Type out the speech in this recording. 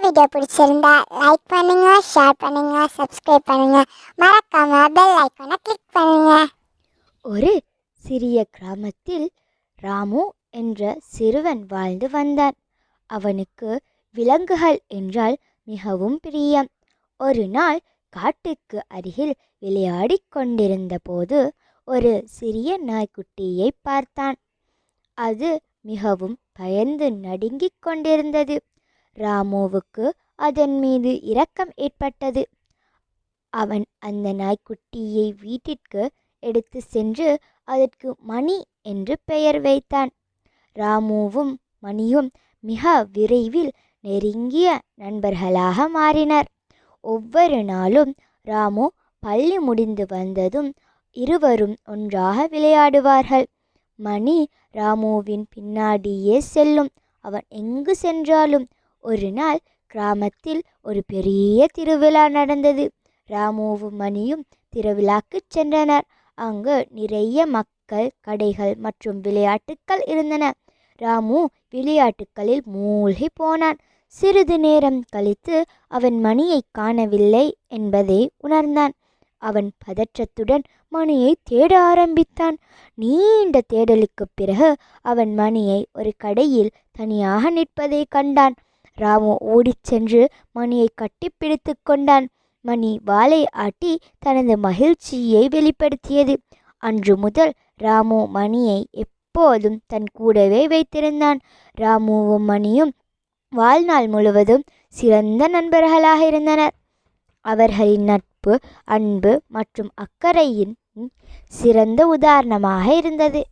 Video பிடிச்சிருந்தா like பண்ணுங்க, share பண்ணுங்க, சப்ஸ்கிரைப் பண்ணுங்க. மறக்காம பெல் ஐகானை கிளிக் பண்ணுங்க. ஒரு சிறிய கிராமத்தில் ராமு என்ற சிறுவன் வாழ்ந்து வந்தான். அவனுக்கு விலங்குகள் என்றால் மிகவும் பிரியம். ஒரு நாள் காட்டுக்கு அருகில் விளையாடிக் கொண்டிருந்த போது ஒரு சிறிய நாய்க்குட்டியை பார்த்தான். அது மிகவும் பயந்து நடுங்கிக் கொண்டிருந்தது. ராமுவுக்கு அதன் மீது இரக்கம் ஏற்பட்டது. அவன் அந்த நாய்க்குட்டியை வீட்டிற்கு எடுத்து சென்று அதற்கு மணி என்று பெயர் வைத்தான். ராமுவும் மணியும் மிக விரைவில் நெருங்கிய நண்பர்களாக மாறினர். ஒவ்வொரு நாளும் ராமு பள்ளி முடிந்து வந்ததும் இருவரும் ஒன்றாக விளையாடுவார்கள். மணி ராமுவின் பின்னாடியே செல்லும். அவன் எங்கு சென்றாலும். ஒரு நாள் கிராமத்தில் ஒரு பெரிய திருவிழா நடந்தது. ராமுவும் மணியும் திருவிழாக்கு சென்றனர். அங்கு நிறைய மக்கள், கடைகள் மற்றும் விளையாட்டுக்கள் இருந்தன. ராமு விளையாட்டுக்களில் மூழ்கி போனான். சிறிது நேரம் கழித்து அவன் மணியை காணவில்லை என்பதை உணர்ந்தான். அவன் பதற்றத்துடன் மணியை தேட ஆரம்பித்தான். நீண்ட தேடலுக்குப் பிறகு அவன் மணியை ஒரு கடையில் தனியாக நிற்பதை கண்டான். ராமு ஓடிச் சென்று மணியை கட்டிப்பிடித்து கொண்டான். மணி வாலை ஆட்டி தனது மகிழ்ச்சியை வெளிப்படுத்தியது. அன்று முதல் ராமு மணியை எப்போதும் தன் கூடவே வைத்திருந்தான். ராமுவும் மணியும் வாழ்நாள் முழுவதும் சிறந்த நண்பர்களாக இருந்தனர். அவர்களின் நட்பு, அன்பு மற்றும் அக்கறையின் சிறந்த உதாரணமாக இருந்தது.